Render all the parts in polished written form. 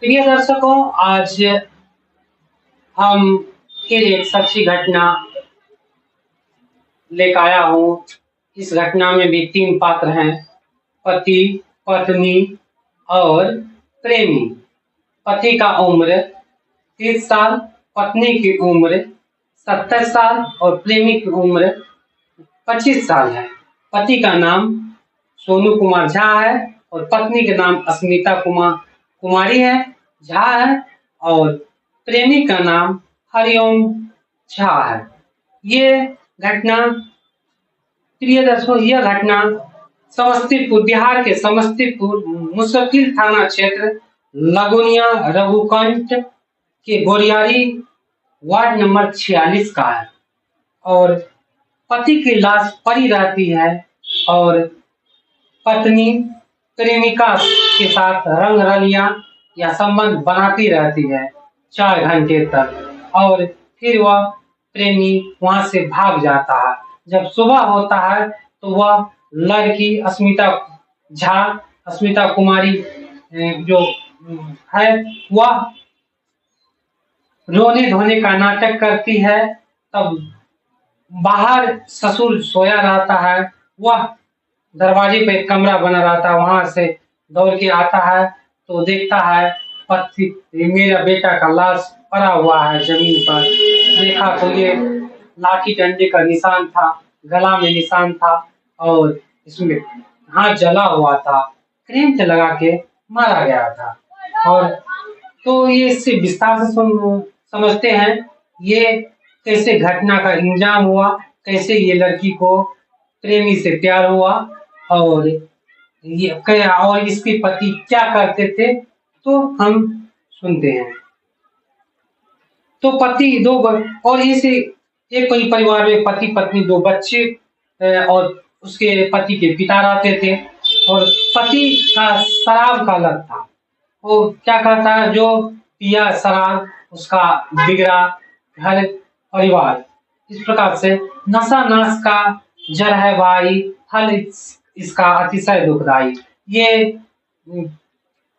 प्रिय दर्शकों, आज हम फिर एक सच्ची घटना लेकर आया हूँ। इस घटना में भी 3 पात्र हैं, पति, पत्नी और प्रेमी। पति का उम्र 30 साल, पत्नी की उम्र 70 साल और प्रेमी की उम्र 25 साल है। पति का नाम सोनू कुमार झा है और पत्नी का नाम अस्मिता कुमारी है झा है और प्रेमी का नाम हरिओम झा है। ये घटना प्रिय दर्शकों, यह घटना समस्तीपुर, बिहार के समस्तीपुर मुश्किल थाना क्षेत्र लगुनिया रघुकंट के गोरियारी वार्ड नंबर 46 का है और पति की लाश पड़ी रहती है और पत्नी प्रेमिका के साथ रंग रलिया या संबंध बनाती रहती है 4 घंटे तक और फिर वह प्रेमी वहां से भाग जाता है। जब सुबह होता है तो वह लड़की अस्मिता कुमारी जो है, वह रोने धोने का नाटक करती है। तब बाहर ससुर सोया रहता है, वह दरवाजे पे कमरा बना रहता है, वहां से दौड़ के आता है तो देखता है पति मेरा बेटा का लाश पड़ा हुआ है जमीन पर। देखा तो ये लाठी डंडे का निशान था, गला में निशान था और इसमें हाथ जला हुआ था, करंट लगा के मारा गया था। और तो ये इससे विस्तार से समझते हैं ये कैसे घटना का इंजाम हुआ, कैसे ये लड़की को प्रेमी से प्यार हुआ और इसके पति क्या करते थे, तो हम सुनते हैं। तो पति दो और इसे एक ही परिवार में पति पत्नी 2 बच्चे और उसके पति के पिता रहते थे और पति का शराब का लत था। वो क्या करता है, जो पिया शराब उसका बिगड़ा घर परिवार। इस प्रकार से नशा नाश का जड़ है भाई, फल इसका अतिशय दुखदाई। ये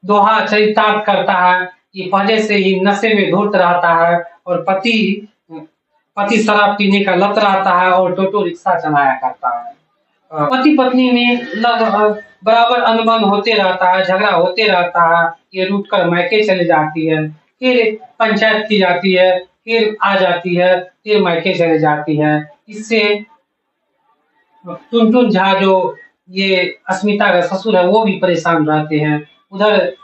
दोहा चरितार्थ करता है कि पहले से ही नशे में धुत रहता है और पति शराब पीने का लत रहता है और टोटो रिक्शा चलाया करता है। पति पत्नी में बराबर अनबन होते रहता है, झगड़ा होते रहता है। ये रूठ कर मायके चले जाती है, फिर पंचायत की जाती है, फिर आ जाती है, फिर मायके चले जाती है। इससे टुनटुन झा जो ये अस्मिता का ससुर है वो भी परेशान रहते हैं। उधर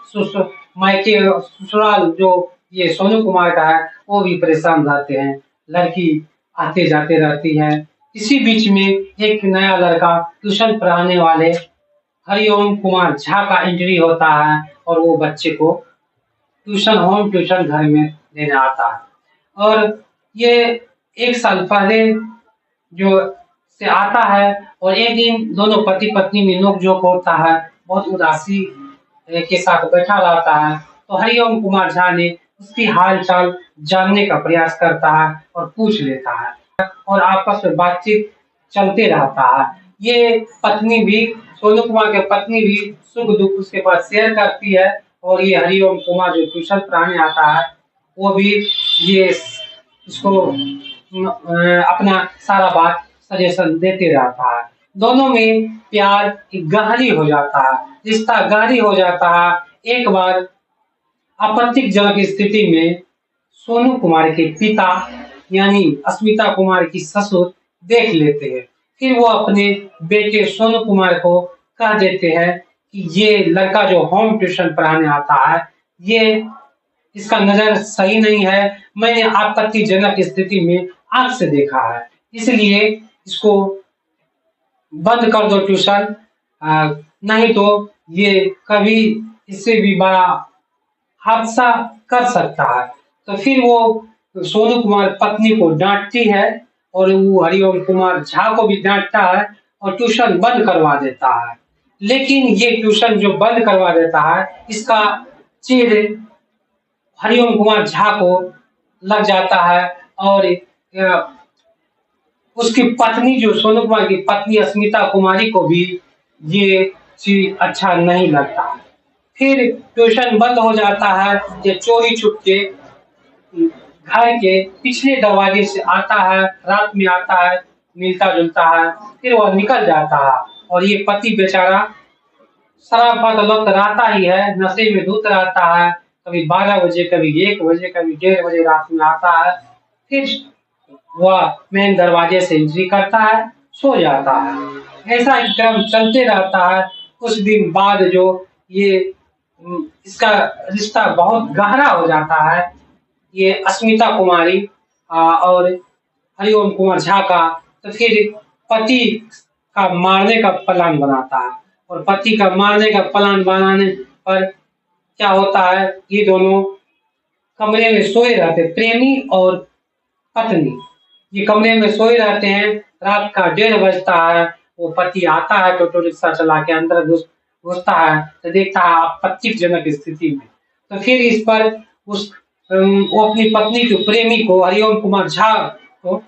मायके ससुराल जो ये सोनू कुमार का है वो भी परेशान रहते हैं। लड़की आते जाते रहती है। इसी बीच में एक नया लड़का ट्यूशन पढ़ाने वाले हरिओम कुमार झा का एंट्री होता है और वो बच्चे को होम ट्यूशन घर में देने आता है। और ये 1 साल पहले जो से आता है और एक दिन दोनों पति पत्नी में नोक-झोंक होता है, बहुत उदासी के साथ बैठा रहता है। तो हरिओम कुमार झा ने उसकी हाल चाल जानने का प्रयास करता है और पूछ लेता है और आपस में बातचीत चलते रहता है। ये पत्नी भी, सोनू कुमार की पत्नी भी सुख दुख उसके पास शेयर करती है और ये हरिओम कुमार जो ट्यूशन पढ़ाने आता है वो भी ये इसको अपना सारा बात सजेशन देते रहता है। दोनों में प्यार गहरी हो जाता है, रिश्ता गहरी हो जाता है। एक बार आपत्तिजनक स्थिति में सोनू कुमार के पिता यानी अस्मिता कुमार की ससुर देख लेते हैं। फिर वो अपने बेटे सोनू कुमार को कह देते हैं कि ये लड़का जो होम ट्यूशन पढ़ाने आता है, ये इसका नजर सही नहीं है। मैंने आपत्तिजनक स्थिति में आंख से देखा है, इसलिए इसको बंद कर दो ट्यूशन, नहीं तो ये कभी इससे भी बड़ा हादसा कर सकता है। तो फिर वो सोनू कुमार पत्नी को डांटती है और वो हरिओम कुमार झा को भी डांटता है और ट्यूशन बंद करवा देता है। लेकिन ये ट्यूशन जो बंद करवा देता है, इसका चिढ़ हरिओम कुमार झा को लग जाता है और उसकी पत्नी जो सोनू कुमार की पत्नी अस्मिता कुमारी को भी ये चीज अच्छा नहीं लगता। फिर ट्यूशन बंद हो जाता है। ये चोरी छुपके घर के पिछले दरवाजे से आता है, रात में आता है, मिलता-जुलता है, फिर वह निकल जाता है और ये पति बेचारा शराब बदौलत रहता ही है, नशे में धुत रहता है, कभी 12 बजे, कभी 1 बजे, कभी 1:30 बजे रात में आता है, फिर वह मेन दरवाजे से एंट्री करता है, सो जाता है। ऐसा ही क्रम चलते रहता है। कुछ दिन बाद जो ये इसका रिश्ता बहुत गहरा हो जाता है। ये अस्मिता कुमारी और हरिओम कुमार झा का, तो फिर पति का मारने का प्लान बनाता है और पति का मारने का प्लान बनाने पर क्या होता है, ये दोनों कमरे में सोए रहते, प्रेमी और पत्नी ये कमरे में सोए रहते हैं। रात का 1:30 बजता है, वो पति आता है टोटो रिक्शा चला के अंदर घुसता है, तो देखता है आपत्तिजनक स्थिति में। तो फिर इस पर वो अपनी पत्नी को, प्रेमी को, हरिओम कुमार झा को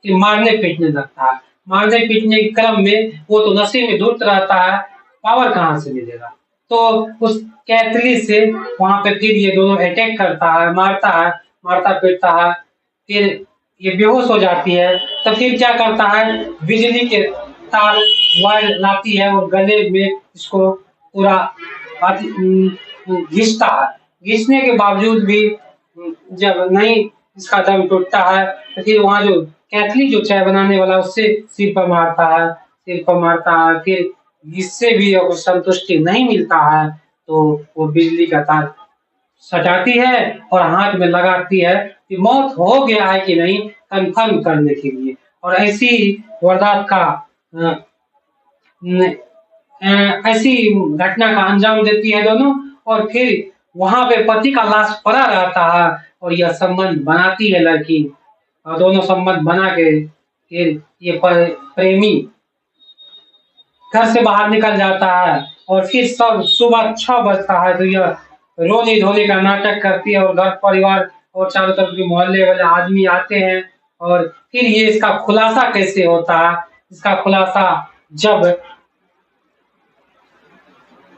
मारने पीटने लगता है। मारने पीटने के क्रम में वो तो नशे में धुत रहता है, पावर कहाँ से मिलेगा। तो उस कैथली से वहां पे फिर ये दोनों अटैक करता है, मारता पीटता है, फिर ये बेहोश हो जाती है। तो फिर क्या करता है, बिजली के तार वायर लाती है और गले में इसको पूरा घिसता है। घिसने के बावजूद भी जब नहीं इसका दम टूटता है, तो फिर वहाँ जो कैथली जो चाय बनाने वाला उससे सिर पर मारता है। फिर इससे भी अगर संतुष्टि नहीं मिलता है तो वो बिजली का तार सटाती है और हाथ में लगाती है कि मौत हो गया है कि नहीं कंफर्म करने के लिए। और ऐसी वारदात का ऐसी घटना का अंजाम देती है दोनों। और फिर वहां पे पति का लाश पड़ा रहता है और यह संबंध बनाती है लड़की, और दोनों संबंध बना के फिर ये प्रेमी घर से बाहर निकल जाता है। और फिर सब सुबह 6 बजता है तो यह रोने धोने का नाटक करती है और घर परिवार और चारों तरफ के मोहल्ले वाले आदमी आते हैं। और फिर ये इसका खुलासा कैसे होता है, इसका खुलासा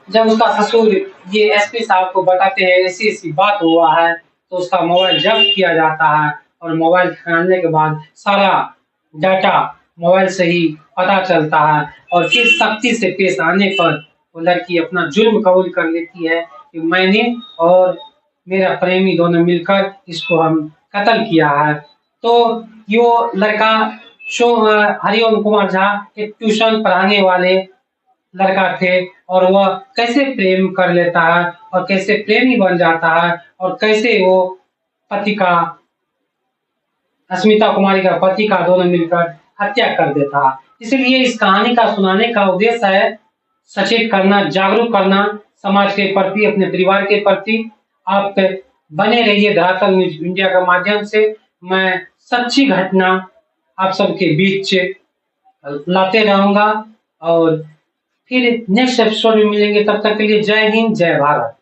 जब उसका ससुर ये एसपी साहब को बताते हैं ऐसी ऐसी बात हुआ है, तो उसका मोबाइल जब्त किया जाता है और मोबाइल खंगालने के बाद सारा डाटा मोबाइल से ही पता चलता है। और फिर सख्ती से पेश आने पर वो लड़की अपना जुर्म कबूल कर लेती है कि मैंने और मेरा प्रेमी दोनों मिलकर इसको हम कत्ल किया है। तो यो लड़का हरिओम कुमार झा एक ट्यूशन पढ़ाने वाले लड़का थे और वह कैसे प्रेम कर लेता है और कैसे प्रेमी बन जाता है और कैसे वो पति का, अस्मिता कुमारी का पति का दोनों मिलकर हत्या कर देता है। इसलिए इस कहानी का सुनाने का उद्देश्य है सचेत करना, जागरूक करना समाज के प्रति, अपने परिवार के प्रति। आप बने रहिए धरातल न्यूज इंडिया के माध्यम से। मैं सच्ची घटना आप सबके बीच लाते रहूंगा और फिर नेक्स्ट एपिसोड में मिलेंगे। तब तक के लिए जय हिंद, जय भारत।